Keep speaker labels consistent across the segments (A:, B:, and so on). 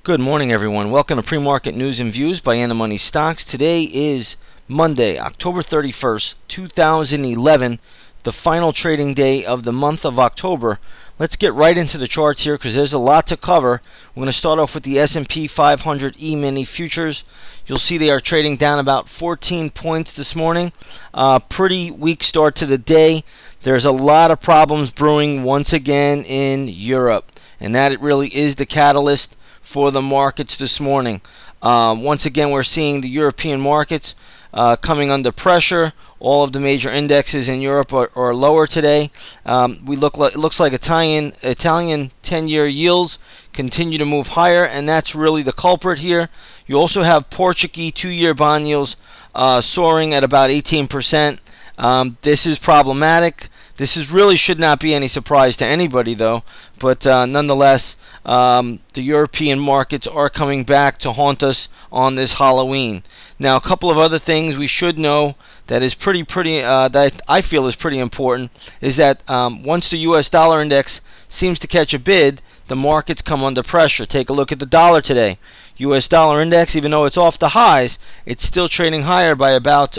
A: Good morning, everyone. Welcome to Pre-Market News and Views by Money Stocks. Today is Monday, October 31st, 2011, the final trading day of the month of October. Let's get right into the charts here because there's a lot to cover. We're going to start off with the S&P 500 E-mini futures. You'll see they are trading down about 14 points this morning. Pretty weak start to the day. There's a lot of problems brewing once again in Europe, and that really is the catalyst for the markets this morning. Once again, we're seeing the European markets coming under pressure. All of the major indexes in Europe are lower today. It looks like Italian 10-year yields continue to move higher, and that's really the culprit here. You also have Portuguese 2-year bond yields soaring at about 18%. This is problematic. This really should not be any surprise to anybody, though. But nonetheless, the European markets are coming back to haunt us on this Halloween. Now, a couple of other things we should know that is that I feel is pretty important is that once the U.S. dollar index seems to catch a bid, the markets come under pressure. Take a look at the dollar today. U.S. dollar index, even though it's off the highs, it's still trading higher by about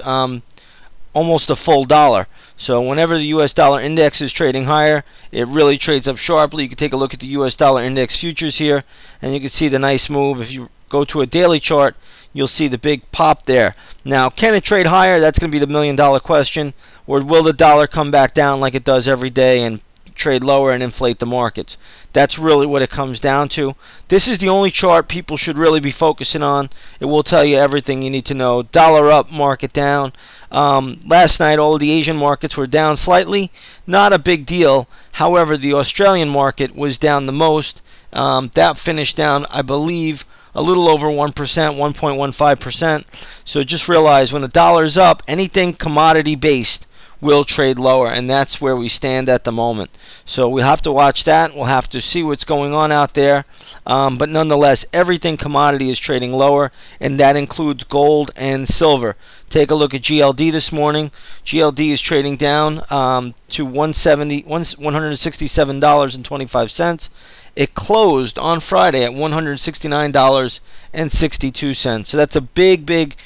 A: almost a full dollar. So whenever the U.S. dollar index is trading higher, it really trades up sharply. You can take a look at the U.S. dollar index futures here, and you can see the nice move. If you go to a daily chart, you'll see the big pop there. Now, can it trade higher? That's going to be the million-dollar question. Or will the dollar come back down like it does every day and trade lower and inflate the markets? That's really what it comes down to. This is the only chart people should really be focusing on. It will tell you everything you need to know. Dollar up, market down. Last night, all of the Asian markets were down slightly. Not a big deal. However, the Australian market was down the most. That finished down, I believe, a little over 1%, 1.15%. So just realize when the dollar's up, anything commodity-based will trade lower, and that's where we stand at the moment. So we'll have to watch that. We'll have to see what's going on out there. But nonetheless, everything commodity is trading lower, and that includes gold and silver. Take a look at GLD this morning. GLD is trading down to $167.25. It closed on Friday at $169.62. So that's a big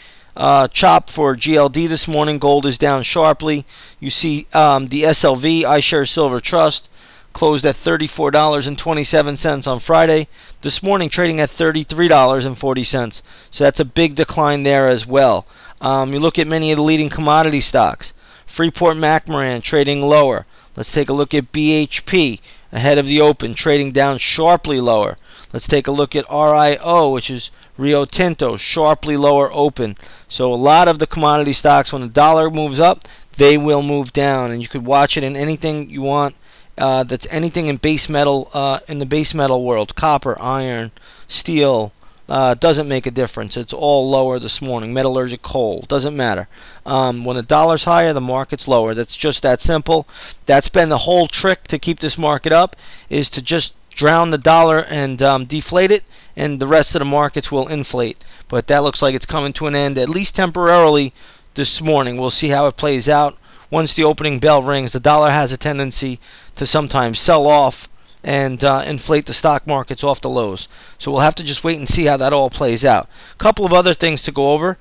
A: chop for GLD this morning. Gold is down sharply. You see the SLV, iShares Silver Trust, closed at $34.27 on Friday. This morning trading at $33.40. So that's a big decline there as well. You look at many of the leading commodity stocks. Freeport-McMoRan trading lower. Let's take a look at BHP ahead of the open, trading down sharply lower. Let's take a look at RIO, which is Rio Tinto, sharply lower open. So a lot of the commodity stocks, when the dollar moves up, they will move down, and you could watch it in anything you want. That's anything in base metal, in the base metal world, copper, iron, steel. Doesn't make a difference. It's all lower this morning. Metallurgic coal, doesn't matter. When the dollar's higher, the market's lower. That's just that simple. That's been the whole trick to keep this market up, is to just drown the dollar and deflate it, and the rest of the markets will inflate. But that looks like it's coming to an end, at least temporarily, this morning. We'll see how it plays out. Once the opening bell rings, the dollar has a tendency to sometimes sell off and inflate the stock markets off the lows. So we'll have to just wait and see how that all plays out. A couple of other things to go over.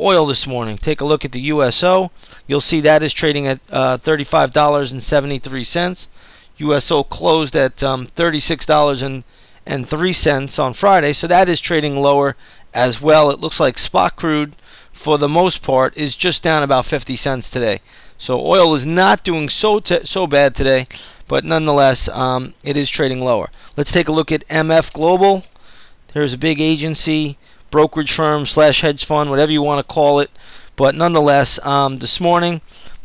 A: Oil this morning. Take a look at the USO. You'll see that is trading at $35.73. USO closed at $36.03 on Friday, so that is trading lower as well. It looks like spot crude, for the most part, is just down about 50 cents today. So oil is not doing so bad today, but nonetheless, it is trading lower. Let's take a look at MF Global. There's a big agency, brokerage firm / hedge fund, whatever you want to call it. But nonetheless, this morning,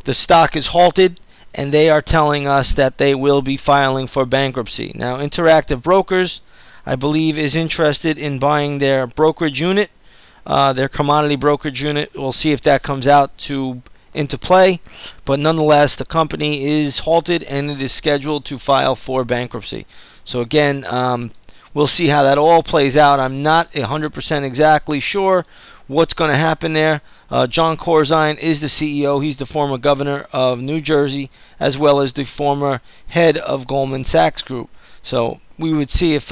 A: the stock is halted, and they are telling us that they will be filing for bankruptcy. Now, Interactive Brokers, I believe, is interested in buying their brokerage unit, their commodity brokerage unit. We'll see if that comes out into play. But nonetheless, the company is halted, and it is scheduled to file for bankruptcy. So again, we'll see how that all plays out. I'm not 100% exactly sure what's going to happen there. John Corzine is the CEO. He's the former governor of New Jersey, as well as the former head of Goldman Sachs Group. So we would see if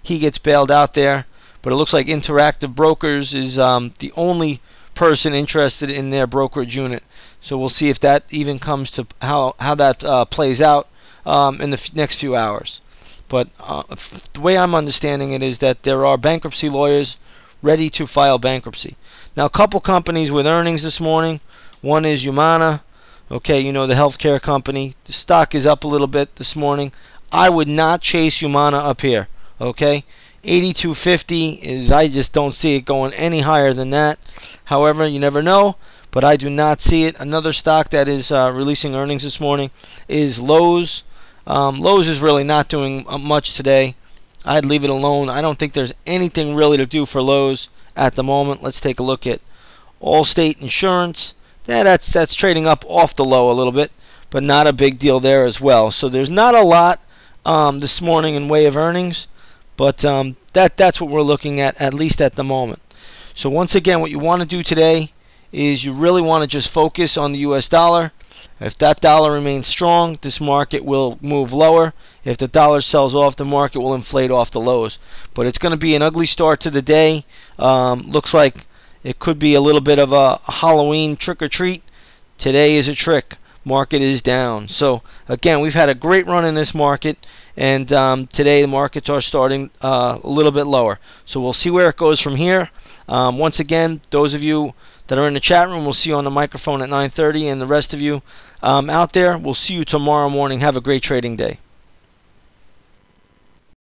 A: he gets bailed out there. But it looks like Interactive Brokers is the only person interested in their brokerage unit. So we'll see if that even comes to how that plays out in the next few hours. But the way I'm understanding it is that there are bankruptcy lawyers ready to file bankruptcy. Now, a couple companies with earnings this morning. One is Humana. Okay, you know, the healthcare company. The stock is up a little bit this morning. I would not chase Humana up here. Okay, 82.50 is, I just don't see it going any higher than that. However, you never know, but I do not see it. Another stock that is releasing earnings this morning is Lowe's. Lowe's is really not doing much today. I'd leave it alone. I don't think there's anything really to do for Lowe's at the moment. Let's take a look at Allstate Insurance. That's trading up off the low a little bit, but not a big deal there as well. So there's not a lot this morning in way of earnings, but that's what we're looking at least at the moment. So once again, what you want to do today is you really want to just focus on the US dollar. If that dollar remains strong, this market will move lower. If the dollar sells off, the market will inflate off the lows. But it's going to be an ugly start to the day. Looks like it could be a little bit of a Halloween trick-or-treat. Today is a trick. Market is down. So again, we've had a great run in this market, and today the markets are starting a little bit lower. So we'll see where it goes from here. Once again, those of you that are in the chat room, we'll see you on the microphone at 9:30, and the rest of you out there, we'll see you tomorrow morning. Have a great trading day.